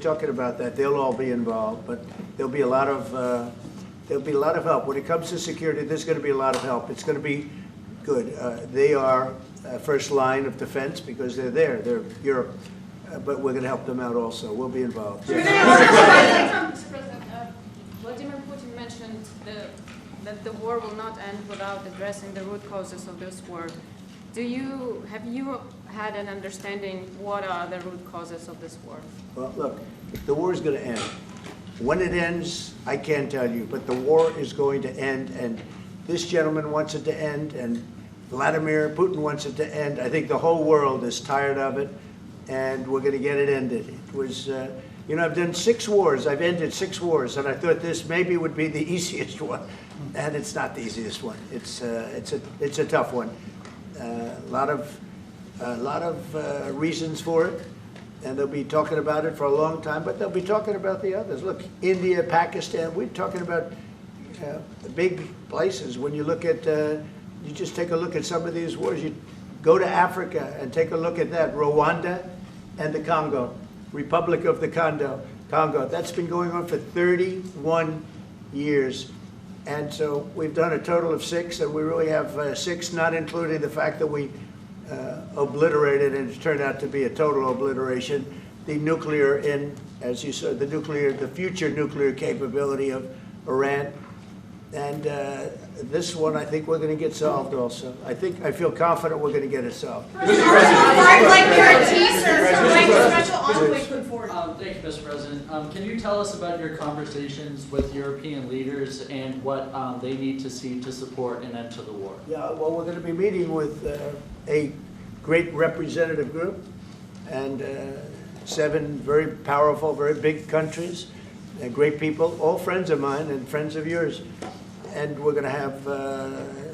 talking about that. They'll all be involved, but there'll be a lot of help. When it comes to security, there's going to be a lot of help. It's going to be good. They are first line of defense because they're there. They're Europe. But we're going to help them out also. We'll be involved. Mr. President, Vladimir Putin mentioned that the war will not end without addressing the root causes of this war. Have you had an understanding what are the root causes of this war? Well, look, the war is going to end. When it ends, I can't tell you, but the war is going to end, and this gentleman wants it to end, and Vladimir Putin wants it to end. I think the whole world is tired of it, and we're going to get it ended. It was, you know, I've done 6 wars. I've ended 6 wars, and I thought this maybe would be the easiest one, and it's not the easiest one. It's a tough one. A lot of reasons for it, and they'll be talking about it for a long time. But they'll be talking about the others. Look, India, Pakistan. We're talking about the big places. When you look at, you just take a look at some of these wars. You go to Africa and take a look at that. Rwanda and the Congo, Republic of the Congo. That's been going on for 31 years. And so we've done a total of 6, and we really have 6, not including the fact that we obliterated, and it turned out to be a total obliteration, the nuclear, as you said, the future nuclear capability of Iran. And this one, I think we're going to get solved also. I feel confident we're going to get it solved. Thank you, Mr. President. Can you tell us about your conversations with European leaders and what they need to see to support an end to the war? Yeah, well, we're going to be meeting with a great representative group and 7 very powerful, very big countries, and great people, all friends of mine and friends of yours. And we're going to have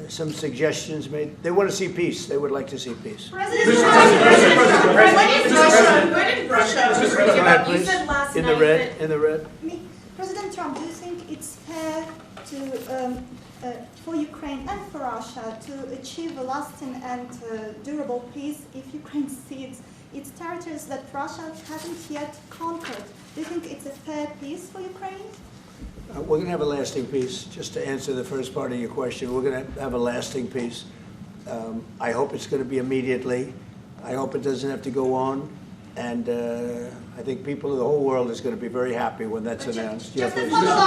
some suggestions made. They want to see peace. They would like to see peace. President Trump, you said last in night the red, in the red. President Trump, do you think it's fair to, for Ukraine and for Russia to achieve a lasting and durable peace if Ukraine cedes its territories that Russia hasn't yet conquered? Do you think it's a fair peace for Ukraine? We're going to have a lasting peace. Just to answer the first part of your question, we're going to have a lasting peace. I hope it's going to be immediately. I hope it doesn't have to go on. And I think people of the whole world is going to be very happy when that's announced. Mr.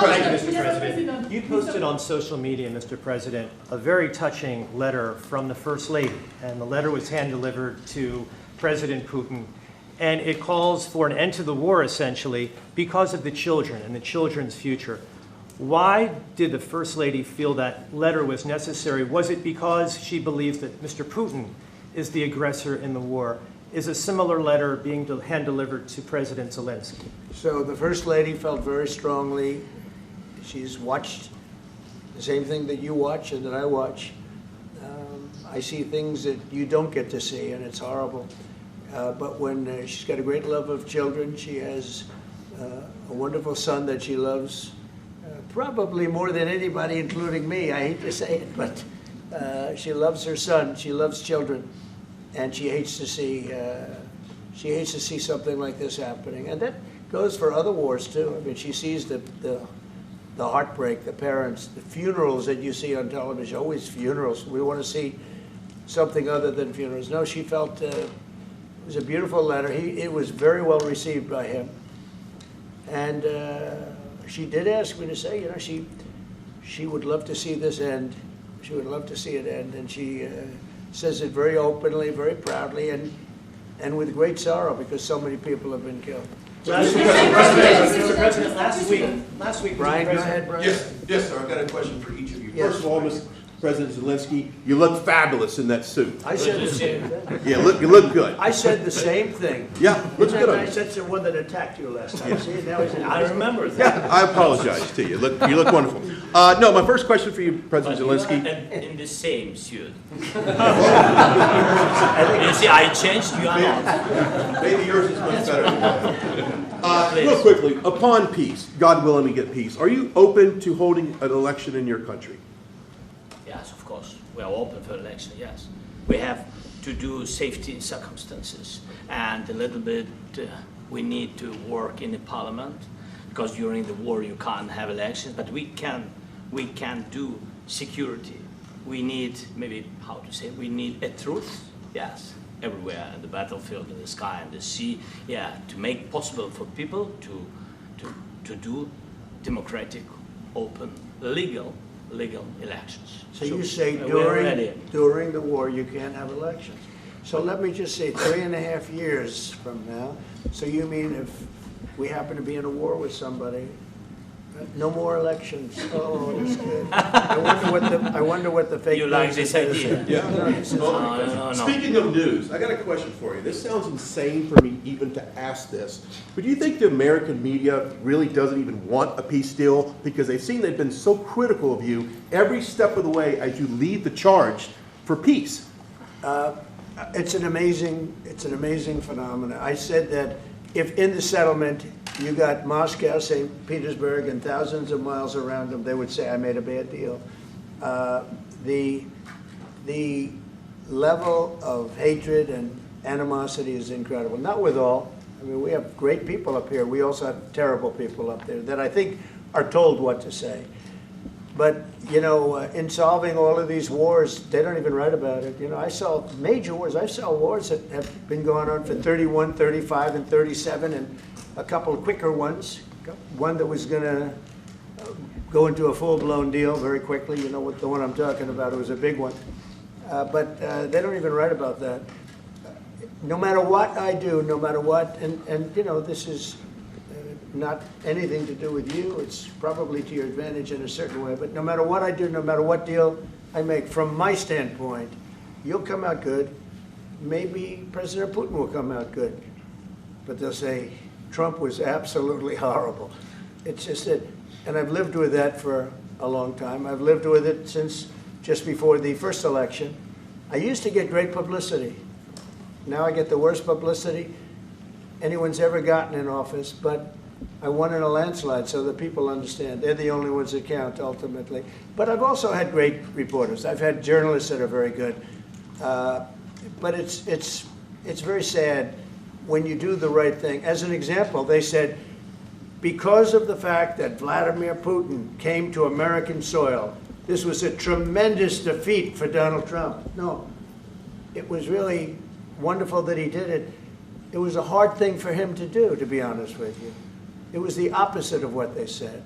President, you posted on social media, Mr. President, a very touching letter from the First Lady. And the letter was hand-delivered to President Putin. And it calls for an end to the war, essentially, because of the children and the children's future. Why did the First Lady feel that letter was necessary? Was it because she believes that Mr. Putin is the aggressor in the war? Is a similar letter being hand-delivered to President Zelensky? So the First Lady felt very strongly. She's watched the same thing that you watch and that I watch. I see things that you don't get to see, and it's horrible. But when she's got a great love of children, she has a wonderful son that she loves, probably more than anybody, including me. I hate to say it, but she loves her son. She loves children, and she hates to see something like this happening. And that goes for other wars too. I mean, she sees the heartbreak, the parents, the funerals that you see on television. Always funerals. We want to see something other than funerals. No, she felt. It was a beautiful letter. It was very well received by him. And she did ask me to say, you know, she would love to see this end. She would love to see it end. And she says it very openly, very proudly, and with great sorrow because so many people have been killed. Mr. President, last week, Brian, go ahead, Brian. Yes, sir. I've got a question for each of you. Yes. First of all, Mr. President Zelensky, you look fabulous in that suit. I said the same thing. Yeah, you look good. I said the same thing. Yeah, looks good on I you. said the one that attacked you last time. See, now he's I remember that. Yeah, I apologize to you. You look wonderful. No, my first question for you, President Zelensky. In the same suit. You see, I changed, you are not. Maybe yours is much better than mine. Real quickly, upon peace, God willing we get peace, are you open to holding an election in your country? Yes, of course. We are open for election, yes. We have to do safety circumstances and a little bit We need to work in the parliament, because during the war you can't have elections, but we can do security. We need, maybe, how to say, we need a truth, yes, everywhere, in the battlefield, in the sky, in the sea, yeah, to make possible for people to do democratic, open, legal elections. So you say we're ready. during the war you can't have elections. So let me just say 3.5 years from now, so you mean if we happen to be in a war with somebody, no more elections? Oh, that's good. I wonder what the fake You like news this is. idea? Yeah. No. Speaking of news, I got a question for you. This sounds insane for me even to ask this, but do you think the American media really doesn't even want a peace deal because they've seen they've been so critical of you every step of the way as you lead the charge for peace? It's an amazing phenomenon. I said that if in the settlement you got Moscow, St. Petersburg, and thousands of miles around them, they would say, I made a bad deal. The level of hatred and animosity is incredible. Not with all. I mean, we have great people up here. We also have terrible people up there that I think are told what to say. But, you know, in solving all of these wars, they don't even write about it. You know, I saw major wars. I saw wars that have been going on for 31, 35, and 37, and a couple of quicker ones. One that was going to go into a full-blown deal very quickly. You know what the one I'm talking about. It was a big one. But they don't even write about that. No matter what I do, no matter what, and you know, this is not anything to do with you. It's probably to your advantage in a certain way. But no matter what I do, no matter what deal I make, from my standpoint, you'll come out good. Maybe President Putin will come out good. But they'll say, Trump was absolutely horrible. It's just that, and I've lived with that for a long time. I've lived with it since just before the first election. I used to get great publicity. Now I get the worst publicity anyone's ever gotten in office, but I won in a landslide, so that people understand. They're the only ones that count, ultimately. But I've also had great reporters. I've had journalists that are very good. But it's very sad when you do the right thing. As an example, they said, because of the fact that Vladimir Putin came to American soil, this was a tremendous defeat for Donald Trump. No, it was really wonderful that he did it. It was a hard thing for him to do, to be honest with you. It was the opposite of what they said,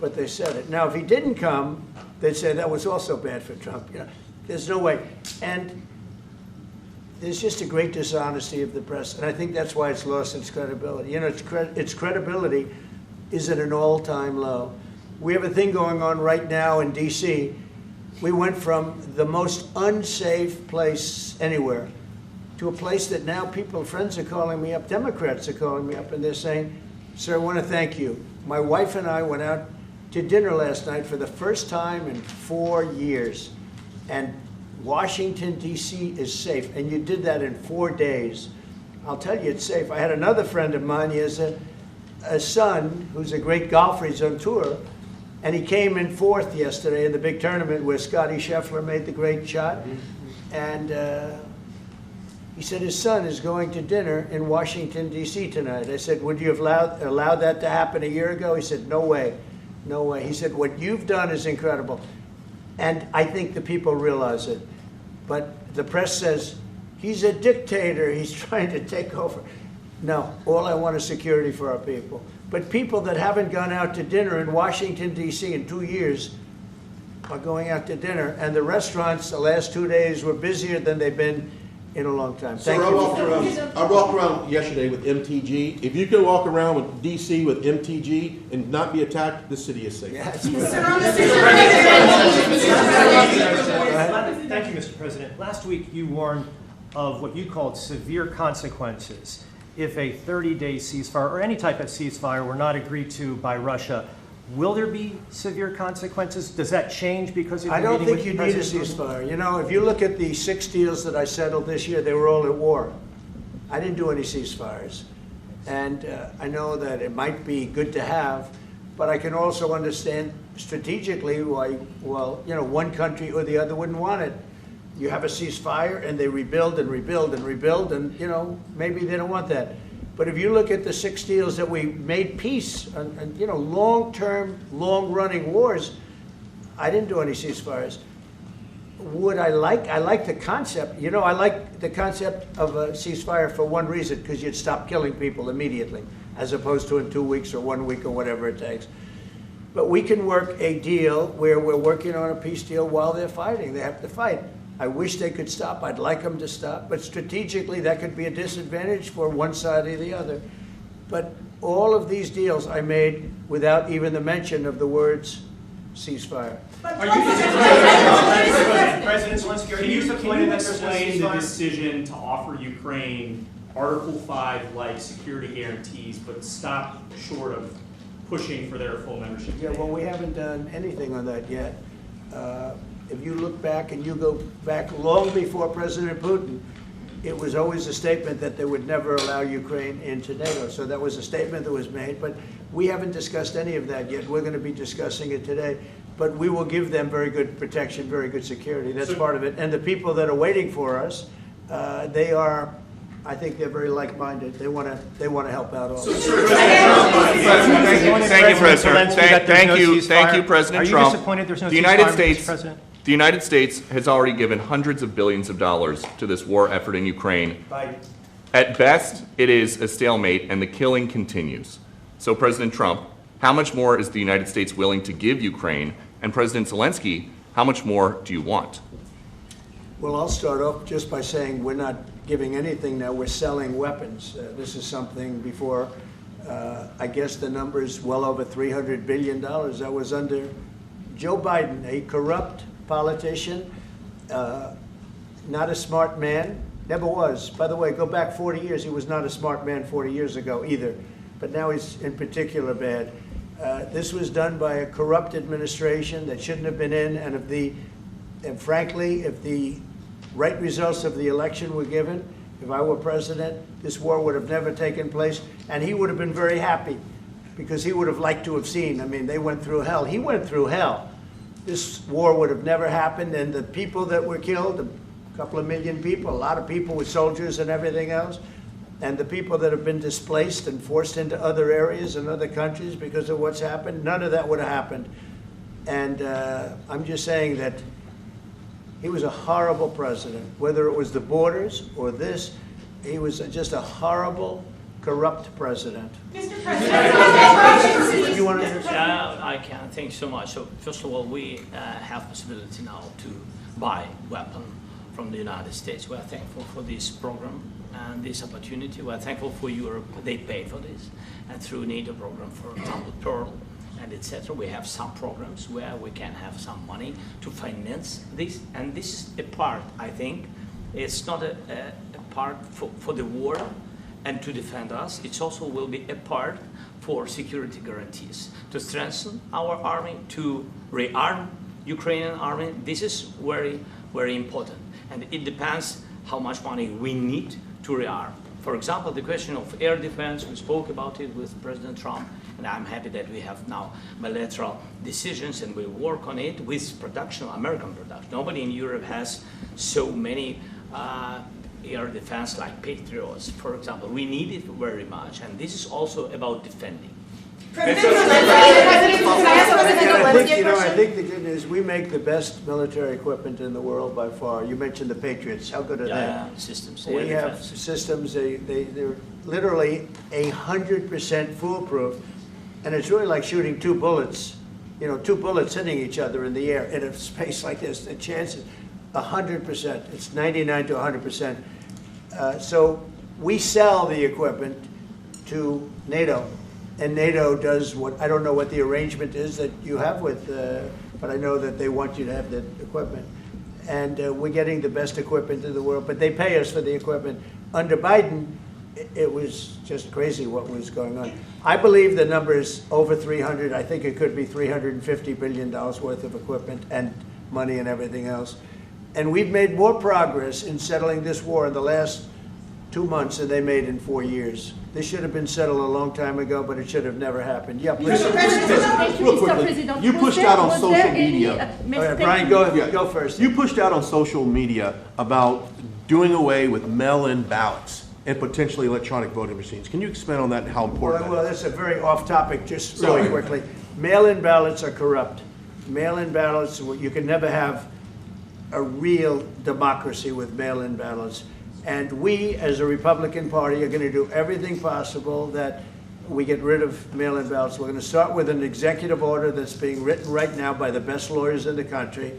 but they said it. Now, if he didn't come, they'd say that was also bad for Trump. You know, there's no way. And there's just a great dishonesty of the press, and I think that's why it's lost its credibility. You know, its credibility is at an all-time low. We have a thing going on right now in D.C. We went from the most unsafe place anywhere to a place that now friends are calling me up, Democrats are calling me up, and they're saying, sir, I want to thank you. My wife and I went out to dinner last night for the first time in 4 years, and Washington, D.C. is safe, and you did that in 4 days. I'll tell you, it's safe. I had another friend of mine. He has a son who's a great golfer. He's on tour, and he came in 4th yesterday in the big tournament where Scotty Scheffler made the great shot, and he said his son is going to dinner in Washington, D.C. tonight. I said, would you have allowed that to happen a year ago? He said, no way, no way. He said, what you've done is incredible. And I think the people realize it. But the press says, he's a dictator, he's trying to take over. No, all I want is security for our people. But people that haven't gone out to dinner in Washington, D.C. in 2 years are going out to dinner. And the restaurants the last 2 days were busier than they've been in a long time. Thank Sir, you. I walked around yesterday with MTG. If you can walk around with DC with MTG and not be attacked, this city is safe. Yeah, it's Thank you, Mr. President. Last week you warned of what you called severe consequences if a 30-day ceasefire or any type of ceasefire were not agreed to by Russia. Will there be severe consequences? Does that change because of I your don't meeting think you with need a President ceasefire. You know, if you look at the 6 deals that I settled this year, they were all at war. I didn't do any ceasefires. And I know that it might be good to have, but I can also understand strategically why, well, you know, one country or the other wouldn't want it. You have a ceasefire and they rebuild and rebuild and rebuild, and, you know, maybe they don't want that. But if you look at the 6 deals that we made peace, and long-term, long-running wars, I didn't do any ceasefires. Would I like the concept, I like the concept of a ceasefire for one reason, because you'd stop killing people immediately, as opposed to in 2 weeks or 1 week or whatever it takes. But we can work a deal where we're working on a peace deal while they're fighting. They have to fight. I wish they could stop. I'd like them to stop. But strategically, that could be a disadvantage for one side or the other. But all of these deals I made without even the mention of the words ceasefire. President Zelenskį, can you explain the decision to offer Ukraine Article 5-like security guarantees, but stop short of pushing for their full membership? Yeah, well, we haven't done anything on that yet. If you look back and you go back long before President Putin, it was always a statement that they would never allow Ukraine into NATO. So that was a statement that was made, but we haven't discussed any of that yet. We're going to be discussing it today. But we will give them very good protection, very good security. That's part of it. And the people that are waiting for us, I think they're very like-minded. They want to help out all. Thank you, President. Thank you, President Trump. Are you disappointed there's no ceasefire, Mr. President? The United States has already given hundreds of billions of dollars to this war effort in Ukraine. At best, it is a stalemate, and the killing continues. So, President Trump, how much more is the United States willing to give Ukraine? And President Zelensky, how much more do you want? Well, I'll start off just by saying we're not giving anything now. We're selling weapons. This is something before, I guess the number is well over $300 billion. That was under Joe Biden, a corrupt politician, not a smart man, never was. By the way, go back 40 years, he was not a smart man 40 years ago either, but now he's in particular bad. This was done by a corrupt administration that shouldn't have been in, and frankly, if the right results of the election were given, if I were president, this war would have never taken place, and he would have been very happy, because he would have liked to have seen. They went through hell. He went through hell. This war would have never happened, and the people that were killed, a couple of million people, a lot of people with soldiers and everything else, and the people that have been displaced and forced into other areas and other countries because of what's happened, none of that would have happened. And I'm just saying that he was a horrible president, whether it was the borders or this, he was just a horrible, corrupt president. Mr. President, you want to I can. Thank you so much. So first of all, we have possibility now to buy weapon from the United States. We are thankful for this program and this opportunity. We are thankful for Europe. They pay for this, and through NATO program, for example, Pearl and etc. We have some programs where we can have some money to finance this, and this is a part. I think it's not a part for the war and to defend us. It also will be a part for security guarantees, to strengthen our army, to rearm Ukrainian army. This is very, very important. And it depends how much money we need to rearm. For example, the question of air defense, we spoke about it with President Trump, and I'm happy that we have now bilateral decisions and we work on it with production, American production. Nobody in Europe has so many air defense like Patriots, for example. We need it very much, and this is also about defending. I think the good news, we make the best military equipment in the world by far. You mentioned the Patriots. How good are they? Systems. We have systems. They're literally 100% foolproof, and it's really like shooting two bullets. Two bullets hitting each other in the air in a space like this. The chances, 100%. It's 99 to 100%. So we sell the equipment to NATO. And NATO does what, I don't know what the arrangement is that you have with, but I know that they want you to have the equipment. And we're getting the best equipment in the world, but they pay us for the equipment. Under Biden, it was just crazy what was going on. I believe the number is over 300. I think it could be $350 billion worth of equipment and money and everything else. And we've made more progress in settling this war in the last 2 months than they made in 4 years. This should have been settled a long time ago, but it should have never happened. Yeah, please. Real quickly, you pushed out on social media. All right, Brian, go first. You pushed out on social media about doing away with mail-in ballots. and potentially electronic voting machines. Can you expand on that and how important Well, that is? that's a very off-topic, just really quickly. Mail-in ballots are corrupt. Mail-in ballots, you can never have a real democracy with mail-in ballots. And we, as a Republican Party, are going to do everything possible that we get rid of mail-in ballots. We're going to start with an executive order that's being written right now by the best lawyers in the country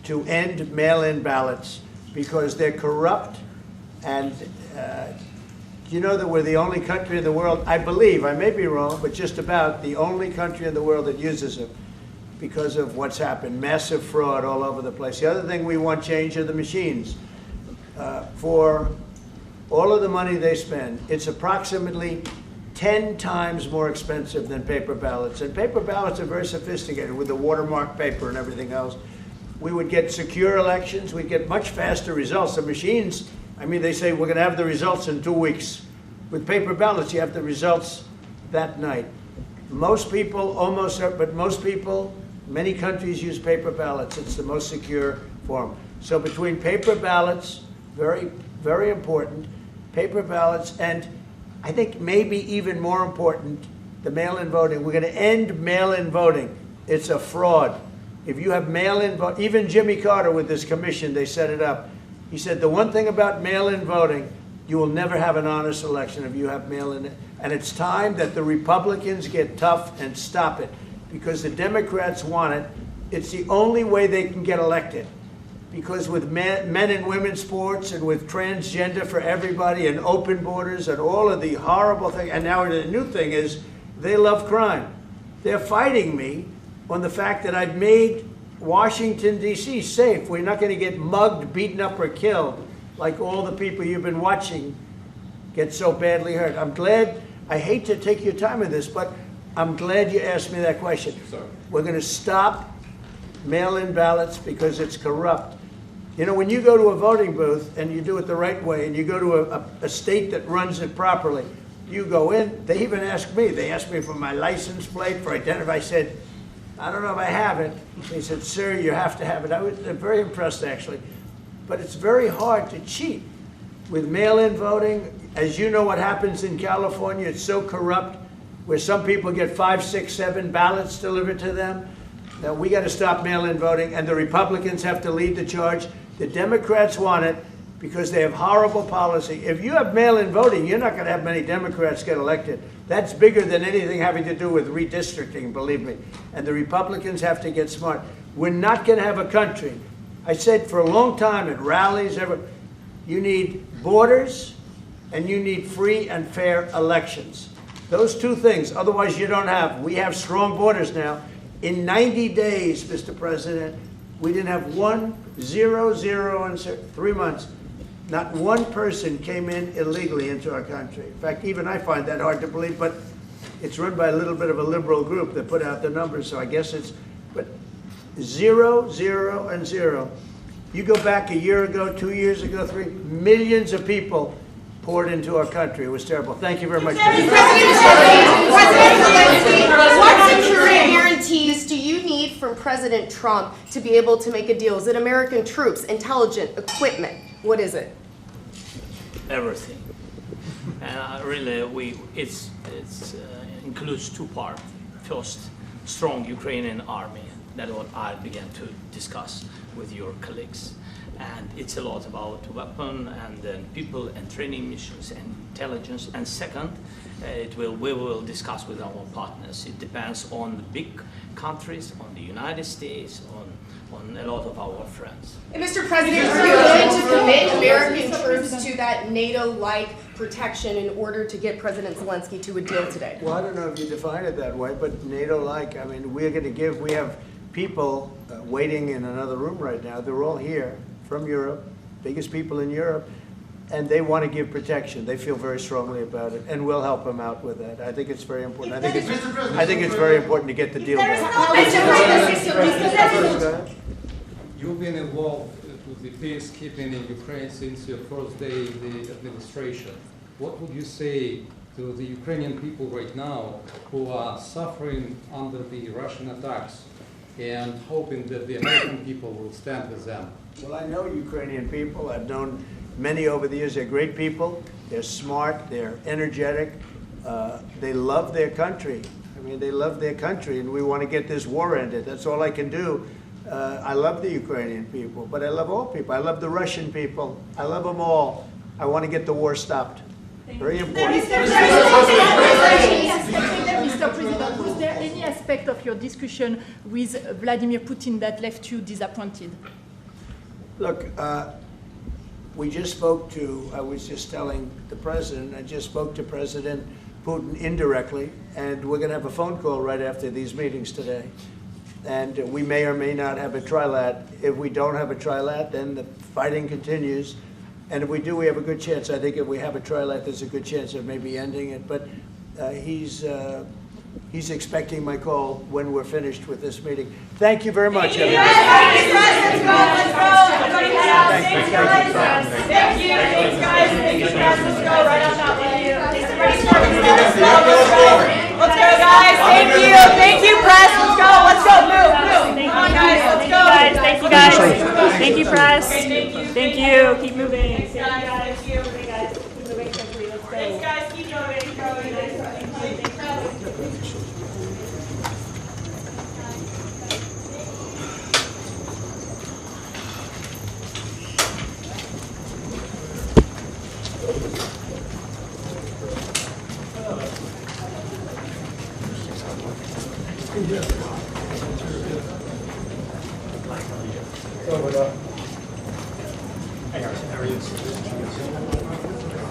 to end mail-in ballots because they're corrupt. And you know that we're the only country in the world, I believe, I may be wrong, but just about the only country in the world that uses them because of what's happened. Massive fraud all over the place. The other thing we want change are the machines. For all of the money they spend, it's approximately 10 times more expensive than paper ballots. And paper ballots are very sophisticated with the watermark paper and everything else. We would get secure elections. We'd get much faster results. The machines, I mean, they say we're going to have the results in 2 weeks. With paper ballots, you have the results that night. Most people, but most people, many countries use paper ballots. It's the most secure form. So between paper ballots, very, very important, paper ballots, and I think maybe even more important, the mail-in voting. We're going to end mail-in voting. It's a fraud. If you have mail-in vote, even Jimmy Carter with this commission, they set it up. He said the one thing about mail-in voting, you will never have an honest election if you have mail-in. And it's time that the Republicans get tough and stop it because the Democrats want it. It's the only way they can get elected. Because with men and women's sports and with transgender for everybody and open borders and all of the horrible things, and now the new thing is they love crime. They're fighting me on the fact that I've made Washington, D.C. safe. We're not going to get mugged, beaten up, or killed like all the people you've been watching get so badly hurt. I'm glad, I hate to take your time with this, but I'm glad you asked me that question. Sorry. We're going to stop mail-in ballots because it's corrupt. You know, when you go to a voting booth and you do it the right way and you go to a state that runs it properly, you go in, they even ask me, they asked me for my license plate, for identity. I said, I don't know if I have it. They said, sir, you have to have it. I was very impressed, actually. But it's very hard to cheat with mail-in voting. As you know what happens in California, it's so corrupt, where some people get 5, 6, 7 ballots delivered to them. Now, we got to stop mail-in voting, and the Republicans have to lead the charge. The Democrats want it because they have horrible policy. If you have mail-in voting, you're not going to have many Democrats get elected. That's bigger than anything having to do with redistricting, believe me. And the Republicans have to get smart. We're not going to have a country. I said for a long time at rallies, you need borders and you need free and fair elections. Those two things, otherwise you don't have. We have strong borders now. In 90 days, Mr. President, we didn't have 1, 0, 0, and 3 months. Not one person came in illegally into our country. In fact, even I find that hard to believe, but it's run by a little bit of a liberal group that put out the numbers, so I guess it's, but 0, 0, and 0. You go back a year ago, 2 years ago, 3 millions of people poured into our country. It was terrible. Thank you very much. What security guarantees do you need from President Trump to be able to make a deal? Is it American troops, intelligence, equipment? What is it? Everything. And really, it includes two parts. First, strong Ukrainian army. That's what I began to discuss with your colleagues. And it's a lot about weapon and then people and training missions and intelligence. And second, we will discuss with our partners. It depends on the big countries, on the United States, on a lot of our friends. And Mr. President, are you willing to commit American troops to that NATO-like protection in order to get President Zelensky to a deal today? Well, I don't know if you define it that way, but NATO-like, I mean, we're going to give, we have people waiting in another room right now. They're all here from Europe, biggest people in Europe, and they want to give protection. They feel very strongly about it, and we'll help them out with that. I think it's very important. I think it's very important to get the deal done. You've been involved with the peacekeeping in Ukraine since your first day in the administration. What would you say to the Ukrainian people right now who are suffering under the Russian attacks and hoping that the American people will stand with them? Well, I know Ukrainian people. I've known many over the years. They're great people. They're smart. They're energetic. They love their country. I mean, they love their country, and we want to get this war ended. That's all I can do. I love the Ukrainian people, but I love all people. I love the Russian people. I love them all. I want to get the war stopped. Very important. Mr. President, was there any aspect of your discussion with Vladimir Putin that left you disappointed? Look, we just spoke to, I was just telling the president, I just spoke to President Putin indirectly, and we're going to have a phone call right after these meetings today. And we may or may not have a trilat. If we don't have a trilat, then the fighting continues. And if we do, we have a good chance. I think if we have a trilat, there's a good chance of maybe ending it. But he's expecting my call when we're finished with this meeting. Thank you very much, everybody. Thank you. Thanks, guys. Thank you, press. Let's go. Right on that way. Let's go, guys. Thank you. Thank you, press. Let's go. Let's go. Move. Come on, guys. Let's go. Thank you, guys. Thank you, press. Thank you. Keep moving. Thanks, guys. Thank you. Okay, guys. Keep moving quickly. Let's go. Thanks, guys. Keep going. Keep going. Hang on, how are you?